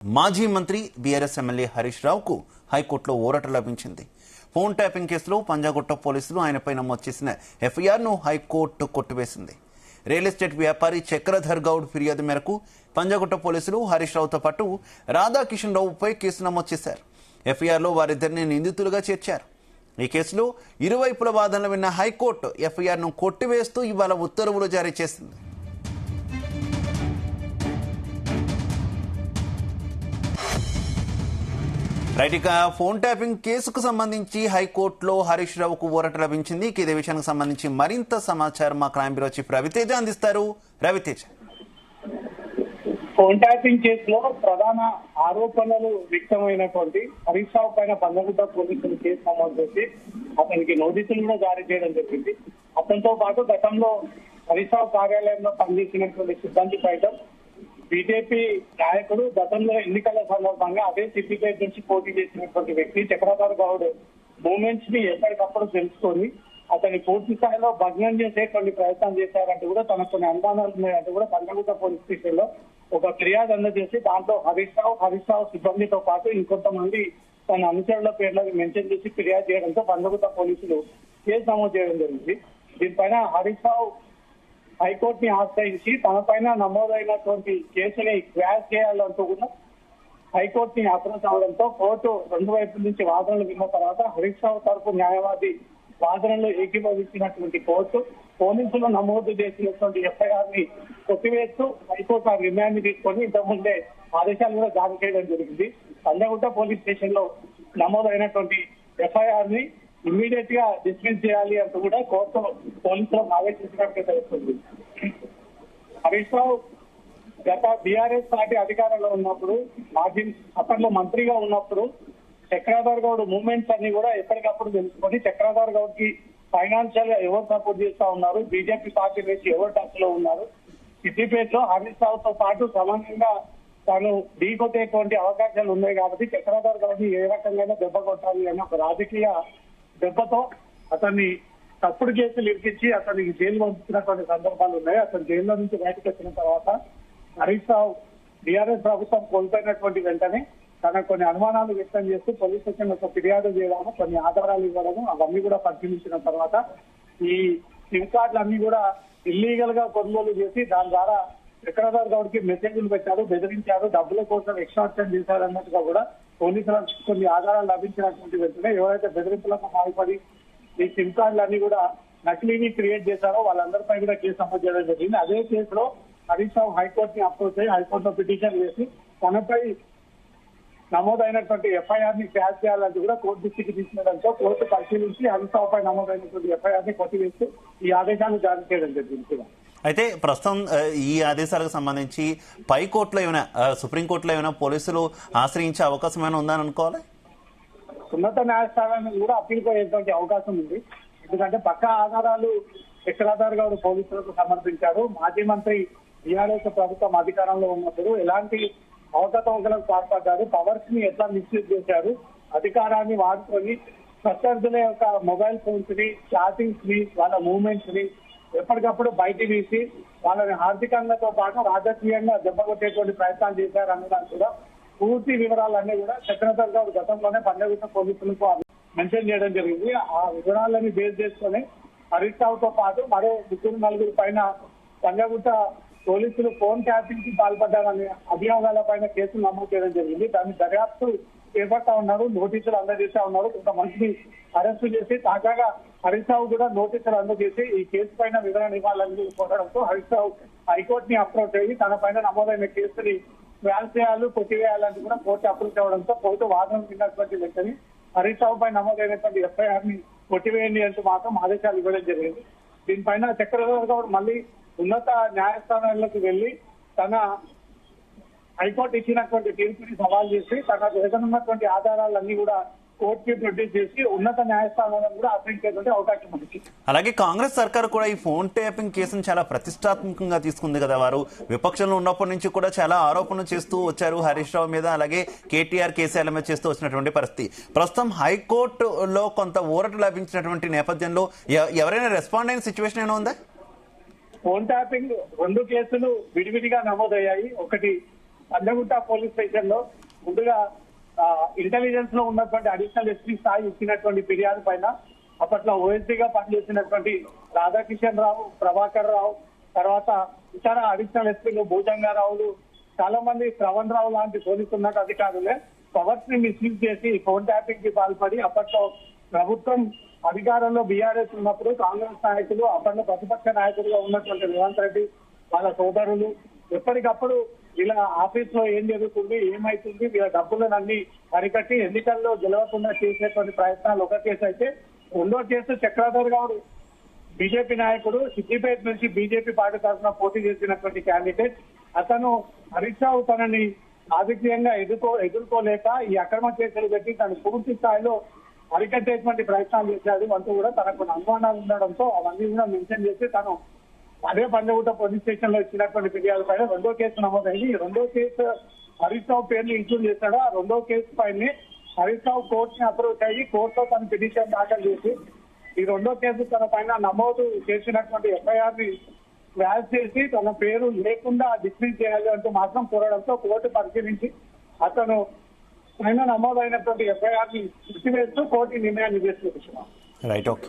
మాజీ మంత్రి BRS MLA Harish రావుకు హైకోర్టులో ఊరట లభించింది. ఫోన్ ట్యాపింగ్ కేసులో పంజాగుట్ట పోలీసులు ఆయనపై నమోదు చేసిన ఎఫ్ఐఆర్ను హైకోర్టు కొట్టివేసింది. రియల్ ఎస్టేట్ వ్యాపారి చక్రధర్ గౌడ్ ఫిర్యాదు మేరకు పంజాగుట్ట పోలీసులు హరీష్ రావుతో పాటు రాధాకిషన్ రావుపై కేసు నమోదు చేశారు. ఎఫ్ఐఆర్లో వారిద్దరిని నిందితులుగా చేర్చారు. ఈ కేసులో ఇరువైపుల వాదనలు విన్న హైకోర్టు ఎఫ్ఐఆర్ను కొట్టివేస్తూ ఇవాళ ఉత్తర్వులు జారీ చేసింది. రైట్, ఫోన్ ట్యాపింగ్ కేసుకు సంబంధించి హైకోర్టులో హరీష్ రావుకు ఊరట లభించింది. ఇదే విషయానికి సంబంధించి మరింత సమాచారం మా క్రైమ్ బ్యూరో చీఫ్ రవితేజ అందిస్తారు. రవితేజ, ఫోన్ ట్యాపింగ్ కేసులో ప్రధాన ఆరోపణలు వ్యక్తమైనటువంటి హరీష్ రావు పైన పంజాగుట్ట పోలీసులు కేసు నమోదు చేసి అతనికి నోటీసులు కూడా జారీ చేయడం జరిగింది. అతనితో పాటు గతంలో హరీష్ రావు కార్యాలయంలో పనిచేసినటువంటి సిబ్బంది పైన బీజేపీ నాయకుడు గతంలో ఎన్నికల సందర్భంగా అదే సిద్దిపేట నుంచి పోటీ చేసినటువంటి వ్యక్తి చక్రధర్ గౌడ్ మూవ్మెంట్స్ ని ఎప్పటికప్పుడు తెలుసుకొని అతని పూర్తి స్థాయిలో భగ్నం చేసేటువంటి ప్రయత్నం చేశారంటూ కూడా తనకు కొన్ని అనుమానాలు ఉన్నాయంటూ కూడా పంజాగుట్ట పోలీస్ స్టేషన్ లో ఒక ఫిర్యాదు అందజేసి దాంట్లో హరీష్ రావు సిబ్బందితో పాటు ఇంకొంతమంది తన అనుచరుల పేర్లను మెన్షన్ చేసి ఫిర్యాదు చేయడంతో పంజాగుట్ట పోలీసులు కేసు నమోదు చేయడం జరిగింది. దీనిపైన హరీష్ రావు హైకోర్టుని ఆశ్రయించి తన పైన నమోదైనటువంటి కేసుని క్వాష్ చేయాలంటూ కూడా హైకోర్టుని అప్రోచ్ అవడంతో కోర్టు రెండు వైపుల నుంచి వాదనలు విన్న తర్వాత హరీష్ రావు తరపు న్యాయవాది వాదనలు ఏకీభవించినటువంటి కోర్టు పోలీసులు నమోదు చేసినటువంటి ఎఫ్ఐఆర్ ని కొట్టివేస్తూ హైకోర్టు ఆ రిమాండ్ తీసుకొని ఇంతకుముందే ఆదేశాలు కూడా జారీ చేయడం జరిగింది. పంజాగుట్ట పోలీస్ స్టేషన్ లో నమోదైనటువంటి ఎఫ్ఐఆర్ ని ఇమ్మీడియట్ గా డిస్మిస్ చేయాలి అంటూ కూడా కోర్టు పోలీసులకు ఆదేశించినట్టు తెలుస్తుంది. హరీష్ రావు గత బీఆర్ఎస్ పార్టీ అధికారంలో ఉన్నప్పుడు మాజీ అప్పట్లో మంత్రిగా ఉన్నప్పుడు చక్రధర్ గౌడ్ మూవ్మెంట్స్ అన్ని కూడా ఎప్పటికప్పుడు తెలుసుకొని చక్రధర్ గౌడ్ కి ఫైనాన్షియల్ గా ఎవరు సపోర్ట్ చేస్తా ఉన్నారు, బీజేపీ పార్టీ నుంచి ఎవరు టచ్ లో ఉన్నారు, సిద్దిపేటలో హరీష్ రావుతో పాటు సమానంగా తాను ఢీకొట్టేటువంటి అవకాశాలు ఉన్నాయి కాబట్టి చక్రధర్ గౌడ్ ని ఏ రకంగా దెబ్బ కొట్టాలి అనే ఒక రాజకీయ దెబ్బతో అతన్ని తప్పుడు కేసులు ఇరికించి అతనికి జైలు పంపించినటువంటి సందర్భాలు ఉన్నాయి. అతను జైల్లో నుంచి బయటకు వచ్చిన తర్వాత హరీష్ రావు బీఆర్ఎస్ ప్రభుత్వం కోల్పోయినటువంటి వెంటనే తనకు కొన్ని అనుమానాలు వ్యక్తం చేస్తూ పోలీస్ స్టేషన్ ఒక ఫిర్యాదు చేయడము, కొన్ని ఆధారాలు ఇవ్వడము, అవన్నీ కూడా పరిశీలించిన తర్వాత ఈ సిమ్ కార్డులన్నీ కూడా ఇల్లీగల్ గా కొనుగోలు చేసి దాని ద్వారా చక్రధర్ గౌడ్ కి మెసేజ్లు పెట్టారు, బెదిరించారు, డబ్బుల కోసం ఎక్స్ట్రాక్షన్ చేశారు అన్నట్టుగా కూడా పోలీసులకు కొన్ని ఆధారాలు లభించినటువంటి వెంటనే ఎవరైతే బెదిరింపులకు పాల్పడి ఈ సిమ్ కార్డులన్నీ కూడా నకిలీని క్రియేట్ చేశారో వాళ్ళందరిపై కూడా కేసు నమోదు చేయడం జరిగింది. అదే కేసులో హరీష్ రావు హైకోర్టుని అప్రోచ్ అయ్యి హైకోర్టులో పిటిషన్ వేసి తనపై నమోదైనటువంటి ఎఫ్ఐఆర్ ని క్యాష్ చేయాలంటూ కూడా కోర్టు దృష్టికి తీసుకురావడంతో కోర్టు పరిశీలించి హరీష్ రావు పై నమోదైనటువంటి ఎఫ్ఐఆర్ ని కొట్టివేస్తూ ఈ ఆదేశాలు జారీ చేయడం జరిగింది. అయితే ప్రస్తుతం ఈ ఆదేశాలకు సంబంధించి పై కోర్టులో ఏమైనా సుప్రీంకోర్టులో ఏమైనా పోలీసులు ఆశ్రయించే అవకాశం ఏమైనా ఉందని అనుకోవాలి? ఉన్నత న్యాయస్థానాన్ని కూడా అప్పీల్ పోయేటువంటి అవకాశం ఉంది. ఎందుకంటే పక్కా ఆధారాలు చక్రధర్ గౌడ్ పోలీసులకు సమర్పించారు. మాజీ మంత్రి బీఆర్ఎస్ ప్రభుత్వం అధికారంలో ఉన్నప్పుడు ఎలాంటి అవకతవకలకు పాల్పడ్డారు, పవర్స్ ని ఎట్లా మిస్యూజ్ చేశారు, అధికారాన్ని వాడుకొని ప్రత్యర్థుల యొక్క మొబైల్ ఫోన్స్ ని, చాటింగ్స్ ని, వాళ్ళ మూవ్మెంట్స్ ని ఎప్పటికప్పుడు బయట తీసి వాళ్ళని ఆర్థికంగాతో పాటు రాజకీయంగా దెబ్బకొట్టేటువంటి ప్రయత్నాలు చేశారు అన్నదాన్ని కూడా పూర్తి వివరాలన్నీ కూడా చక్రధర్ గౌడ్ గతంలోనే పంజాగుట్ట పోలీసులకు మెన్షన్ చేయడం జరిగింది. ఆ వివరాలని బేస్ చేసుకుని హరీష్ రావుతో పాటు మరో 3-4 పైన పంజాగుట్ట పోలీసులు ఫోన్ ట్యాపింగ్ కి పాల్పడ్డారనే అభియోగాల పైన కేసులు నమోదు చేయడం జరిగింది. దాన్ని దర్యాప్తు చేపడతా ఉన్నారు, నోటీసులు అందజేస్తా ఉన్నారు. కొంతమందిని అరెస్టు చేసి తాజాగా హరీష్ రావు కూడా నోటీసులు అందజేసి ఈ కేసు పైన వివరణ ఇవ్వాలని కోరడంతో హరీష్ రావు హైకోర్టుని అప్రోచ్ అయ్యి తన పైన నమోదైన కేసుని క్వాష్ చేయాలి, కొట్టివేయాలని కూడా కోర్టు అప్రోచ్ అవ్వడంతో కోర్టు వాదన విన్నటువంటి వెంటనే హరీష్ రావు పై నమోదైనటువంటి ఎఫ్ఐఆర్ ని కొట్టివేయండి అంటూ మాత్రం ఆదేశాలు ఇవ్వడం జరిగింది. దీనిపైన చక్రధర్ గౌడ్ మళ్ళీ ఉన్నత న్యాయస్థానాలకు వెళ్లి తన హైకోర్టు ఇచ్చినటువంటి తీర్పుని సవాల్ చేసి తన జరగనున్నటువంటి ఆధారాలన్నీ కూడా కోర్టుకి ప్రొడ్యూస్ చేసి ఉన్నత న్యాయస్థానాలను కూడా ఆశ్రయించేటువంటి అవకాశం ఉంది. అలాగే కాంగ్రెస్ సర్కార్ కూడా ఈ ఫోన్ ట్యాపింగ్ కేసును చాలా ప్రతిష్టాత్మకంగా తీసుకుంది కదా. వారు విపక్షంలో ఉన్నప్పటి నుంచి కూడా చాలా ఆరోపణలు చేస్తూ వచ్చారు హరీష్ రావు మీద, అలాగే కేటీఆర్ కేసీఆర్ మీద చేస్తూ వచ్చినటువంటి పరిస్థితి. ప్రస్తుతం హైకోర్టులో కొంత ఊరట లభించినటువంటి నేపథ్యంలో ఎవరైనా రెస్పాండ్ అయిన సిచ్యువేషన్ ఏమైనా ఉందా? ఫోన్ ట్యాపింగ్ 2 కేసులు విడివిడిగా నమోదయ్యాయి. ఒకటి పంజగుట్ట పోలీస్ స్టేషన్ లో ముందుగా ఇంటెలిజెన్స్ లో ఉన్నటువంటి అడిషనల్ ఎస్పీ స్థాయి ఇచ్చినటువంటి ఫిర్యాదు పైన అప్పట్లో ఓఎస్డీగా పనిచేసినటువంటి రాధాకిషన్ రావు, ప్రభాకర్ రావు, తర్వాత ఇతర అడిషనల్ ఎస్పీలు భూజంగారావులు, చాలా మంది శ్రవణ్ రావు లాంటి పోలీసు ఉన్నత అధికారులే పవర్స్ ని మిస్యూజ్ చేసి ఫోన్ ట్యాపింగ్ కి పాల్పడి అప్పట్లో ప్రభుత్వం అధికారంలో బీఆర్ఎస్ ఉన్నప్పుడు కాంగ్రెస్ నాయకులు, అప్పట్లో ప్రతిపక్ష నాయకులుగా ఉన్నటువంటి రేవంత్ రెడ్డి వాళ్ళ సోదరులు ఎప్పటికప్పుడు ఇలా ఆఫీస్ లో ఏం జరుగుతుంది, ఏమైతుంది, వీళ్ళ డబ్బులను అన్ని అరికట్టి ఎన్నికల్లో గెలవకుండా చేసేటువంటి ప్రయత్నాలు ఒక కేసు అయితే, రెండో కేసు చక్రధర్ గౌడ్ బీజేపీ నాయకుడు సిద్దిపేట నుంచి బీజేపీ పార్టీ తరఫున పోటీ చేసినటువంటి క్యాండిడేట్. అతను హరీష్ రావు తనని రాజకీయంగా ఎదుర్కోలేక ఈ అక్రమ కేసులు పెట్టి తను పూర్తి స్థాయిలో అరికట్టేటువంటి ప్రయత్నాలు చేశాడు అంటూ కూడా తనకు అనుమానాలు ఉండడంతో అవన్నీ కూడా మెన్షన్ చేసి తను అదే పంజగుట్ట పోలీస్ స్టేషన్ లో ఇచ్చినటువంటి ఫిర్యాదు పైన రెండో కేసు నమోదైంది. ఈ రెండో కేసు హరీష్ రావు పేర్లు ఇంక్లూడ్ చేశాడు. ఆ రెండో కేసు పైన హరీష్ రావు కోర్టుని అప్రోచ్ అయ్యి కోర్టులో తన పిటిషన్ దాఖలు చేసి ఈ రెండో కేసు తన పైన నమోదు చేసినటువంటి ఎఫ్ఐఆర్ ని క్లాస్ చేసి తన పేరు లేకుండా డిస్మిస్ చేయాలి అంటూ మాత్రం కోరడంతో కోర్టు పరిశీలించి అతను పైన నమోదైనటువంటి ఎఫ్ఐఆర్ ని తీసివేస్తూ కోర్టు నిర్ణయాన్ని చేస్తున్నారు. Right, okay.